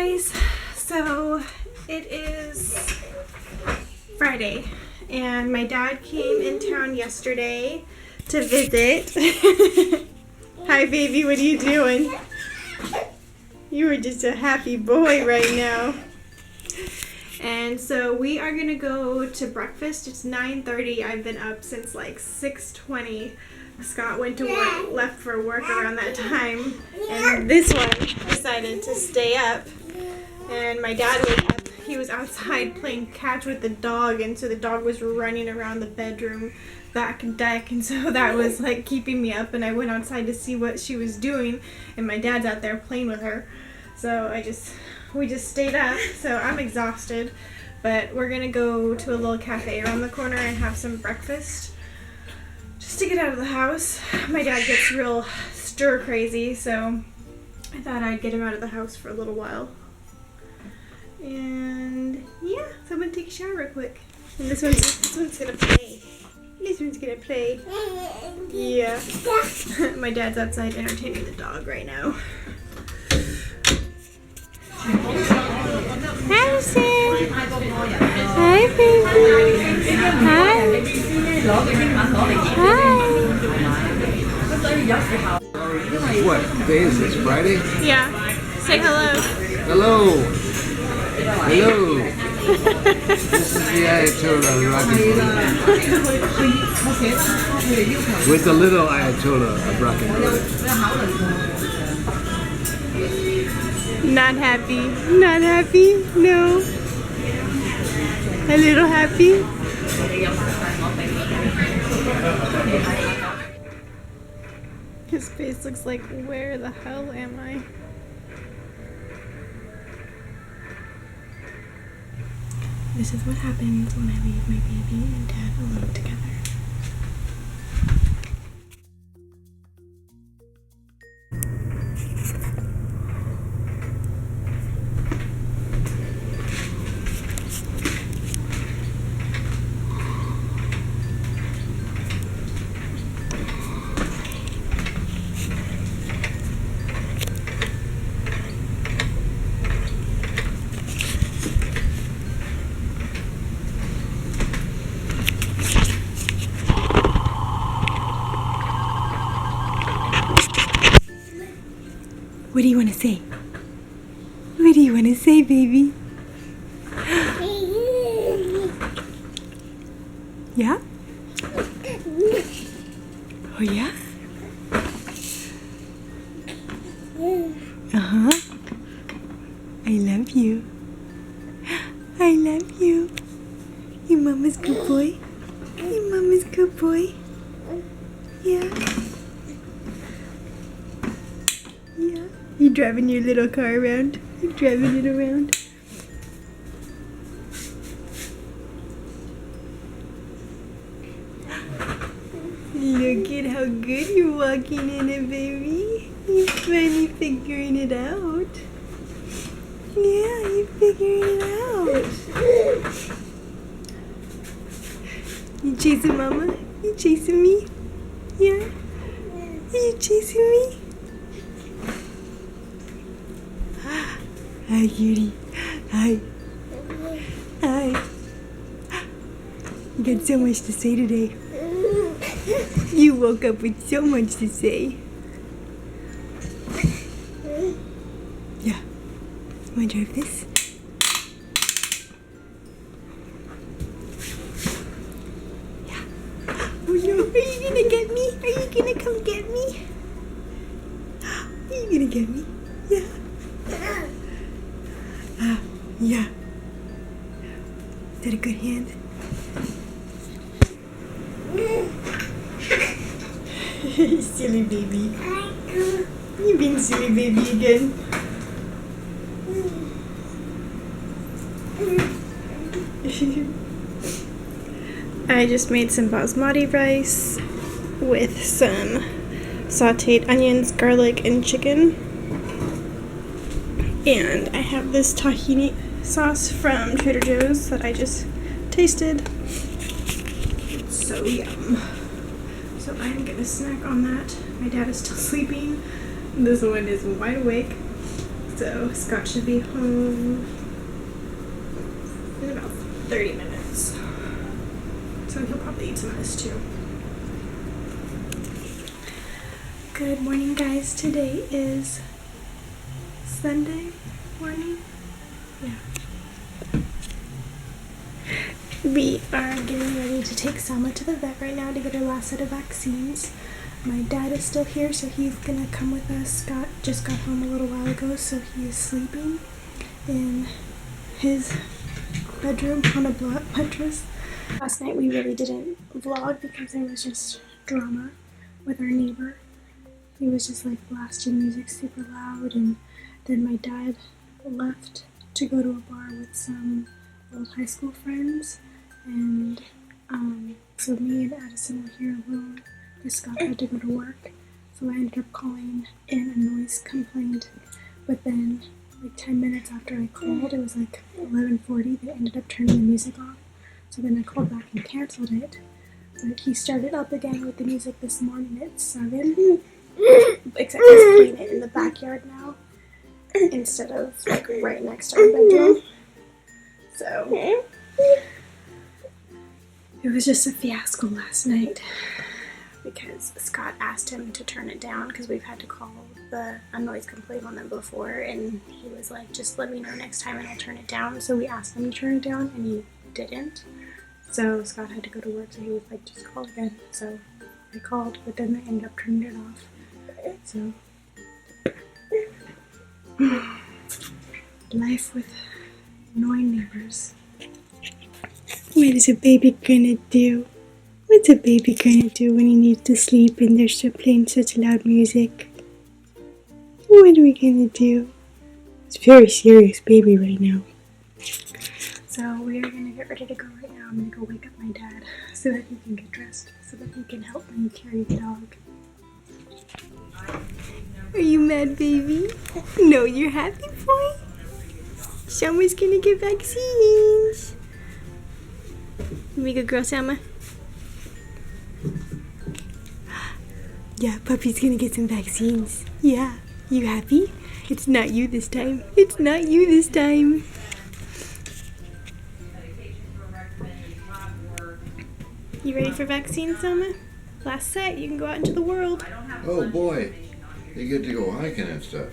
guys, so it is Friday and my dad came in town yesterday to visit. Hi baby, what are you doing? You are just a happy boy right now. And so we are gonna go to breakfast. It's 9:30. I've been up since like 6:20. Scott went to work, left for work around that time, and this one decided to stay up. And my dad was up. He was outside playing catch with the dog, and so the dog was running around the bedroom back deck, and so that was like keeping me up. And I went outside to see what she was doing, and my dad's out there playing with her. So we just stayed up. So I'm exhausted, but we're gonna go to a little cafe around the corner and have some breakfast. Just to get out of the house. My dad gets real stir crazy, so I thought I'd get him out of the house for a little while. And yeah, so I'm gonna take a shower real quick. And this one's gonna play. This one's gonna play. Yeah. My dad's outside entertaining the dog right now. Madison! Hi, baby! Hi! Hi! What day is this? Friday? Yeah. Say hello. Hello! Hello! This is the Ayatollah rocking with the little Ayatollah of rocking. Not happy. Not happy? No. A little happy? His face looks like, where the hell am I? This is what happens when I leave my baby and dad alone together. What do you want to say? What do you want to say, baby? Yeah? Oh, yeah? Uh-huh. I love you. I love you. Your mama's good boy. Your mama's good boy. Yeah. Yeah. You driving your little car around? You driving it around? Look at how good you're walking in it, baby. You're finally figuring it out. Yeah, you're figuring it out. You chasing mama? You chasing me? Yeah? Are you chasing me? Hi, cutie. Hi. Hi. You got so much to say today. You woke up with so much to say. Yeah. You want to drive this? Yeah. Oh no, are you gonna get me? Are you gonna come get me? Are you gonna get me? Yeah. Yeah. Is that a good hand? Silly baby. You being silly baby again. I just made some basmati rice with some sauteed onions, garlic, and chicken. And I have this tahini sauce from Trader Joe's that I just tasted. It's so yum. So I'm gonna snack on that. My dad is still sleeping. This one is wide awake. So Scott should be home in about 30 minutes. So he'll probably eat some of this too. Good morning, guys. Today is Sunday morning. Yeah. We are getting ready to take Selma to the vet right now to get her last set of vaccines. My dad is still here, so he's gonna come with us. Scott just got home a little while ago, so he is sleeping in his bedroom on a mattress. Last night we really didn't vlog because there was just drama with our neighbor. He was just like blasting music super loud, and then my dad left to go to a bar with some old high school friends, and so me and Addison were here alone because Scott had to go to work. So I ended up calling in a noise complaint, but then like 10 minutes after I called, it was like 11:40, they ended up turning the music off. So then I called back and canceled it, but he started up again with the music this morning at 7, except he's playing it in the backyard now instead of like right next to our bedroom. So it was just a fiasco last night because Scott asked him to turn it down because we've had to call a noise complaint on them before, and he was like, just let me know next time and I'll turn it down. So we asked him to turn it down and he didn't. So Scott had to go to work, so he was like, just call again. So I called, but then they ended up turning it off. So life with annoying neighbors. What is a baby gonna do? What's a baby gonna do when he needs to sleep and they're still playing such loud music? What are we gonna do? It's a very serious baby right now. So we are gonna get ready to go right now. I'm gonna go wake up my dad so that he can get dressed, so that he can help me carry the dog. Are you mad, baby? No, you're happy, boy? Selma's gonna get vaccines. You be a good girl, Selma. Yeah, puppy's gonna get some vaccines. Yeah, you happy? It's not you this time. It's not you this time. You ready for vaccines, Selma? Last set, you can go out into the world. Oh boy, you get to go hiking and stuff.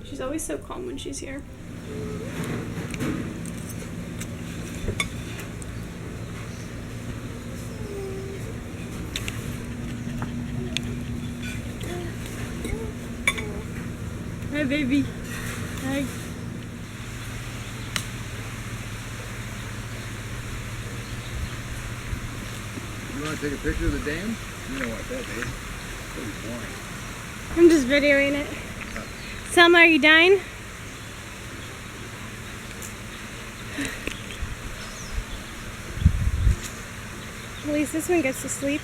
She's always so calm when she's here. Hi, baby. Hi. You want to take a picture of the dam? You know what that is. Pretty boring. I'm just videoing it. Selma, are you dying? At least this one gets to sleep.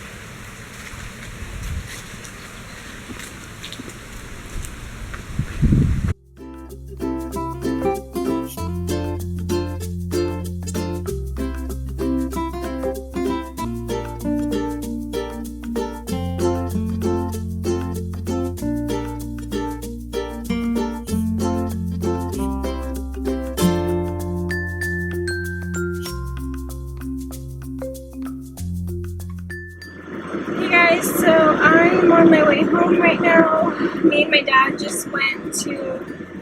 So I'm on my way home right now. Me and my dad just went to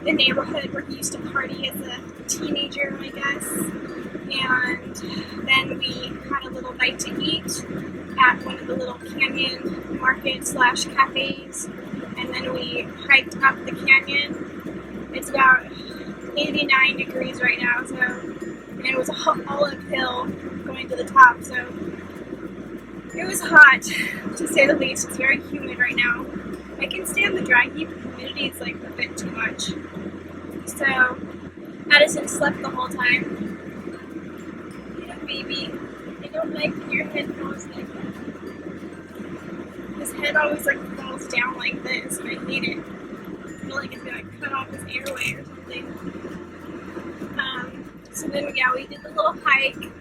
the neighborhood where he used to party as a teenager, I guess. And then we had a little bite to eat at one of the little canyon markets / cafes. And then we hiked up the canyon. It's about 89 degrees right now, so, and it was all uphill going to the top, so it was hot, to say the least. It's very humid right now. I can stand the dry heat, but humidity is like a bit too much. So Addison slept the whole time. Yeah, baby, I don't like your head falls like that. His head always like falls down like this, and I hate it. I feel like it's gonna cut off his airway or something. So then, yeah, we did the little hike.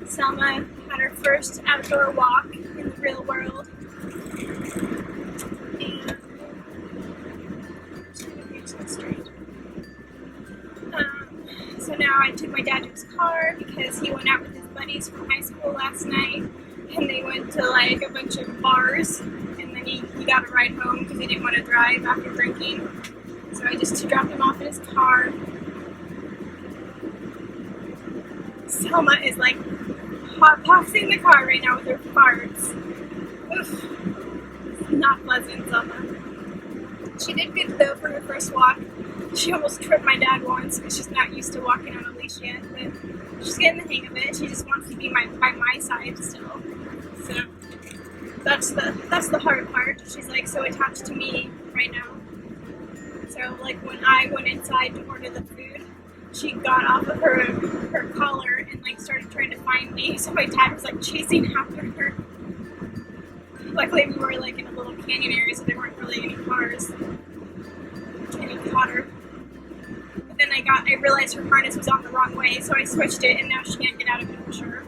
Selma had her first outdoor walk in the real world. And I'm just gonna get so straight. So now I took my dad to his car because he went out with his buddies from high school last night, and they went to like a bunch of bars, and then he got a ride home because he didn't want to drive after drinking. So I just dropped him off in his car. Selma is like hotboxing the car right now with her farts. Oof. Not pleasant, Selma. She did good though for her first walk. She almost tripped my dad once because she's not used to walking on a leash yet, but she's getting the hang of it. She just wants to be by my side still. So that's the hard part. She's like so attached to me right now. So like when I went inside to order the food, she got off of her collar and like started trying to find me. So my dad was like chasing after her. Luckily we were like in a little canyon area, so there weren't really any cars. And he caught her. But then I realized her harness was on the wrong way, so I switched it, and now she can't get out of it for sure.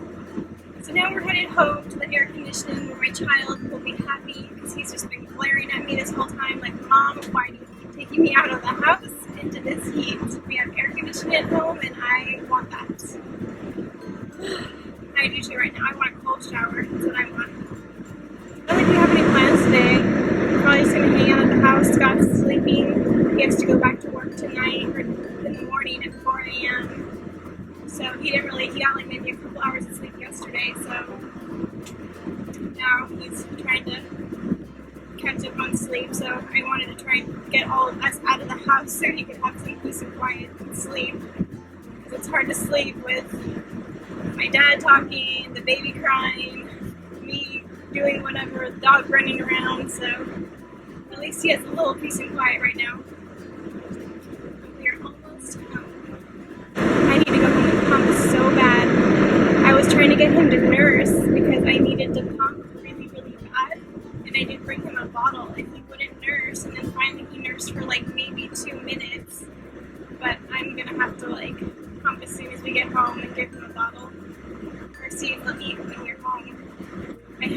So now we're headed home to the air conditioning where my child will be happy because he's just been glaring at me this whole time like, Mom, why do you keep taking me out of the house into this heat? We have air conditioning at home, and I want that. I do too right now. I want a cold shower. That's what I want. I don't think we have any plans today. We're probably just going to hang out at the house. Scott's sleeping. He has to go back to work tonight or in the morning at 4 a.m. So he got like maybe a couple hours of sleep yesterday. So now he's trying to catch up on sleep. So I wanted to try and get all of us out of the house so he could have some peace and quiet and sleep. Because it's hard to sleep with my dad talking, the baby crying, me doing whatever, the dog running around, so at least he has a little peace and quiet right now. We are almost home. I need to go home and pump so bad. I was trying to get him to nurse because I needed to pump really, really bad, and I did bring him a bottle, and he wouldn't nurse, and then finally he nursed for like maybe 2 minutes, but I'm gonna have to like pump as soon as we get home and give him a bottle, or see if he'll eat when we're home. I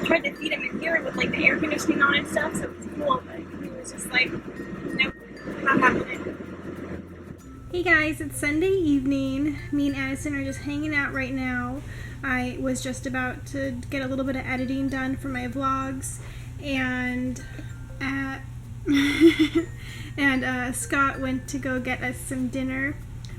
tried to feed him in here with like the air conditioning on and stuff, so it was cool, but he was just like, nope, not happening. Hey guys, it's Sunday evening. Me and Addison are just hanging out right now. I was just about to get a little bit of editing done for my vlogs, and Scott went to go get us some dinner.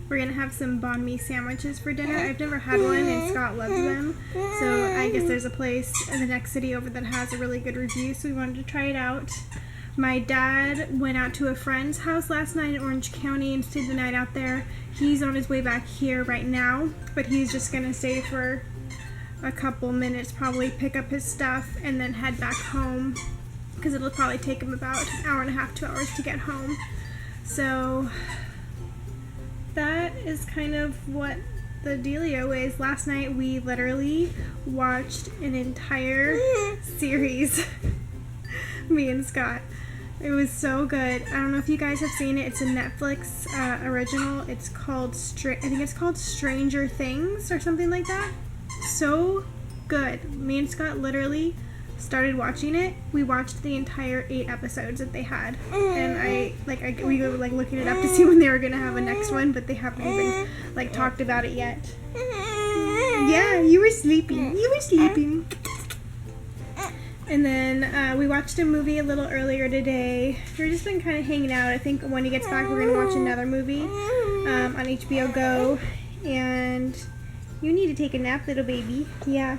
We're going to have some banh mi sandwiches for dinner. I've never had one, and Scott loves them. So I guess there's a place in the next city over that has a really good review, so we wanted to try it out. My dad went out to a friend's house last night in Orange County and stayed the night out there. He's on his way back here right now, but he's just going to stay for a couple minutes, probably pick up his stuff, and then head back home, because it'll probably take him about an hour and a half, 2 hours to get home. So that is kind of what the dealio is. Last night we literally watched an entire series, me and Scott. It was so good. I don't know if you guys have seen it. It's a Netflix original. It's called I think it's called Stranger Things or something like that. So good. Me and Scott literally started watching it. We watched the entire 8 episodes that they had, and we were like looking it up to see when they were gonna have a next one, but they haven't even like talked about it yet. Yeah, you were sleeping. And then we watched a movie a little earlier today. We've just been kind of hanging out. I think when he gets back, we're gonna watch another movie on HBO Go. And you need to take a nap, little baby. Yeah.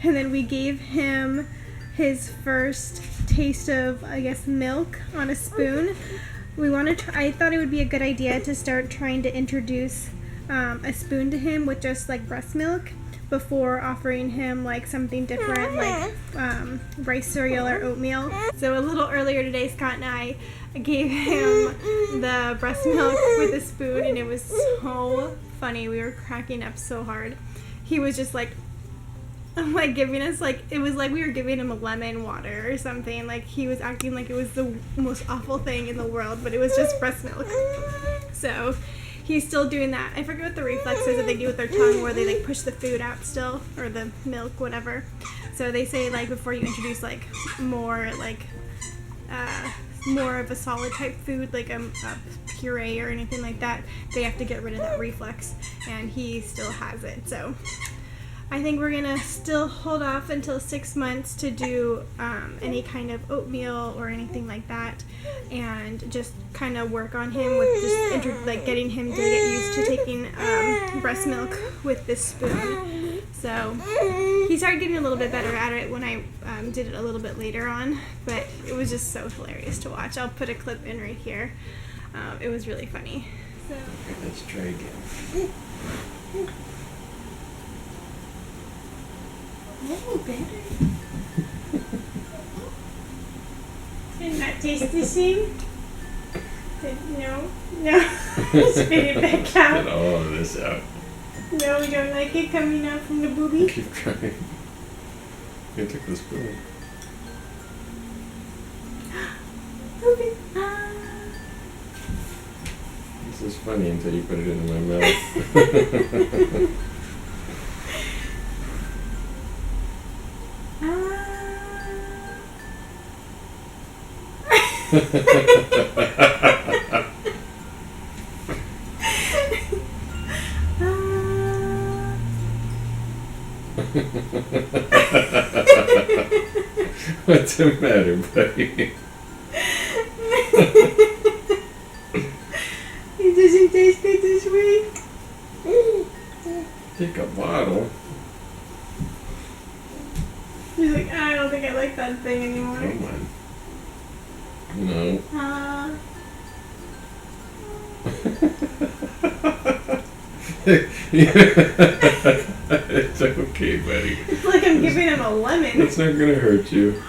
And then we gave him his first taste of, I guess, milk on a spoon. I thought it would be a good idea to start trying to introduce a spoon to him with just like breast milk before offering him like something different, like rice cereal or oatmeal. So a little earlier today, Scott and I gave him the breast milk with a spoon, and it was so funny. We were cracking up so hard. He was just like giving us, like, it was like we were giving him a lemon water or something. Like, he was acting like it was the most awful thing in the world, but it was just breast milk. So he's still doing that. I forget what the reflex is that they do with their tongue, where they like push the food out still, or the milk, whatever. So they say like before you introduce like more like more of a solid type food, like a puree or anything like that, they have to get rid of that reflux, and he still has it. So I think we're gonna still hold off until 6 months to do any kind of oatmeal or anything like that, and just kind of work on him with just like getting him to get used to taking breast milk with this spoon. So he started getting a little bit better at it when I did it a little bit later on, but it was just so hilarious to watch. I'll put a clip in right here. It was really funny. So Let's try again. oh, better. Did not taste the same? No. Spit it back Get out. all of this out. No, we don't like it coming out from the boobie. Keep trying. You took the spoon. Boobie. This is funny until you put it into my mouth. What's the matter, buddy? It doesn't taste good this way. Take a bottle. He's like, I don't think I like that thing anymore. Come on. No. It's okay, buddy. It's like I'm giving him a lemon. It's not gonna hurt you.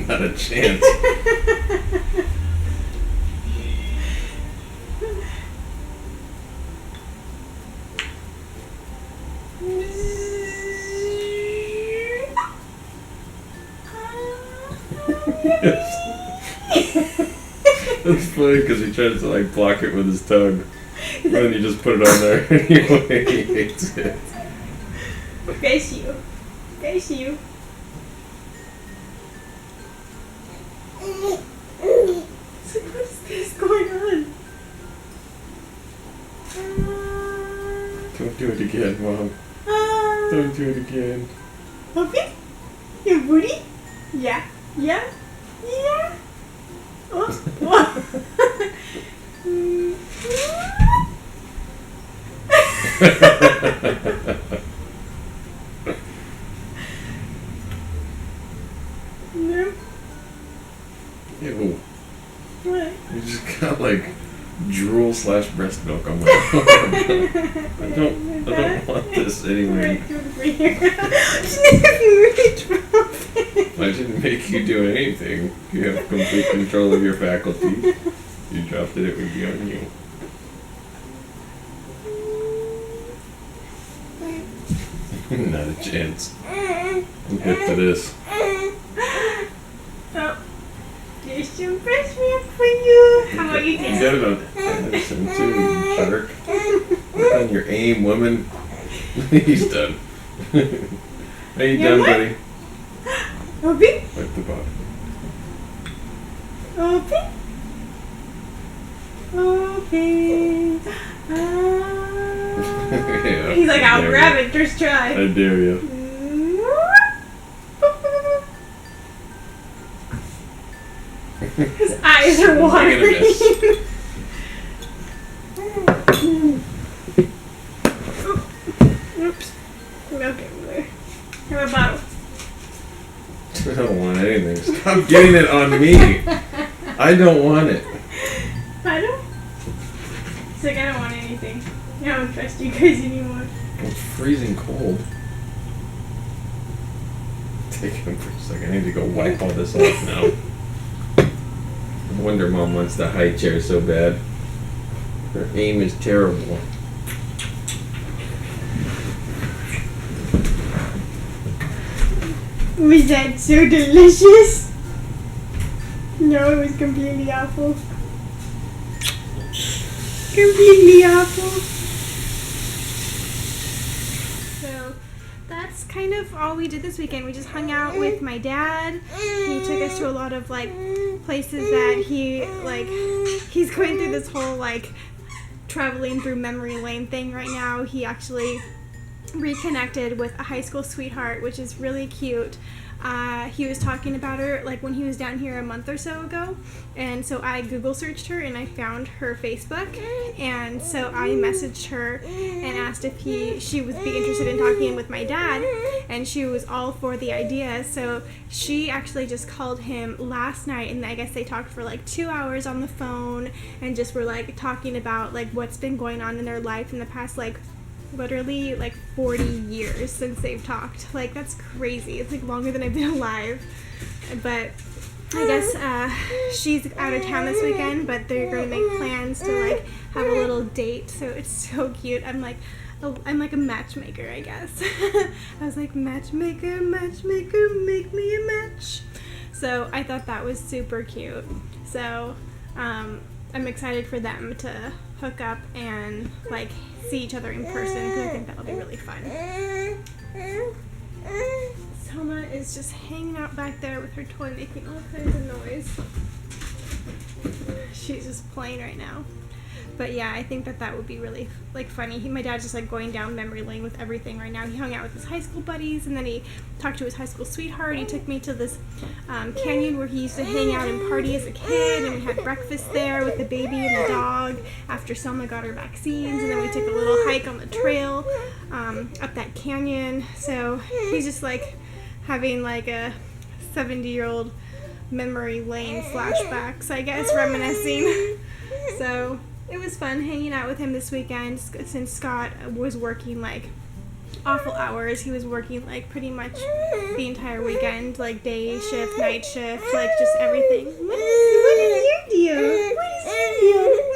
Not a chance. That's funny because he tries to like block it with his tongue. And then you just put it on there anyway. He hates it. Bless you. Bless you. So what is this going on? Don't do it again, Mom. Don't do it again. Puppy? Your booty? Yeah. Yeah. Yeah. Oh. No. Ew. What? You just got like drool / breast milk on my arm. I don't want this anyway. Right over here. Reach from it. I didn't make you do anything. You have complete control of your faculties. You dropped it would be on you. Not a chance. I'm hip to this. Oh, there's some breast milk for you. How about you You taste got it on Edison too, you jerk. Work on your aim, woman. He's done. Are you done, what? buddy? Opie? Wipe the bottom. Opie? Opie. Yeah, He's like, I I'll dare grab you. it. Just try. I dare you. His eyes are watering. You're gonna miss. Oops. Okay, there. Have a bottle. I don't want anything. Stop getting it on me. I don't want it. I don't. It's like, I don't want anything. I don't trust you guys anymore. It's freezing cold. Take him for a second. I need to go wipe all this off now. No wonder Mom wants the high chair so bad. Her aim is terrible. Was that so delicious? No, it was completely awful. Completely awful. kind of all we did this weekend. We just hung out with my dad. He took us to a lot of like places that he's going through this whole like traveling through memory lane thing right now. He actually reconnected with a high school sweetheart, which is really cute. He was talking about her like when he was down here a month or so ago, and so I Google searched her and I found her Facebook, and so I messaged her and asked if she would be interested in talking with my dad, and she was all for the idea. So she actually just called him last night, and I guess they talked for like 2 hours on the phone and just were like talking about like what's been going on in their life in the past like literally like 40 years since they've talked. Like, that's crazy. It's like longer than I've been alive. But I guess she's out of town this weekend, but they're going to make plans to like have a little date. So it's so cute. I'm like a matchmaker, I guess. I was like, matchmaker, matchmaker, make me a match. So I thought that was super cute. So I'm excited for them to hook up and like see each other in person, because I think that'll be really fun. Selma is just hanging out back there with her toy, making all kinds of noise. She's just playing right now. But yeah, I think that would be really like funny. My dad's just like going down memory lane with everything right now. He hung out with his high school buddies, and then he talked to his high school sweetheart. He took me to this canyon where he used to hang out and party as a kid, and we had breakfast there with the baby and the dog after Selma got her vaccines, and then we took a little hike on the trail up that canyon. So he's just like having like a 70-year-old memory lane flashbacks, I guess, reminiscing. So it was fun hanging out with him this weekend, since Scott was working like awful hours. He was working like pretty much the entire weekend, like day shift, night shift, like just everything. What is your deal? What is your deal?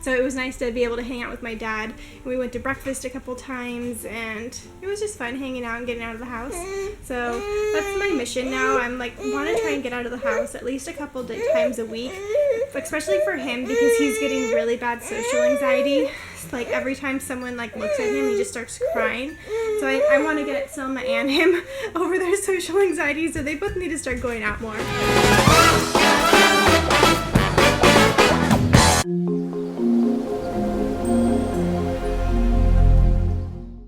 So it was nice to be able to hang out with my dad. We went to breakfast a couple times, and it was just fun hanging out and getting out of the house. So that's my mission now. I'm like, want to try and get out of the house at least a couple times a week, especially for him, because he's getting really bad social anxiety. Like every time someone like looks at him, he just starts crying. So I want to get Selma and him over their social anxiety, so they both need to start going out more.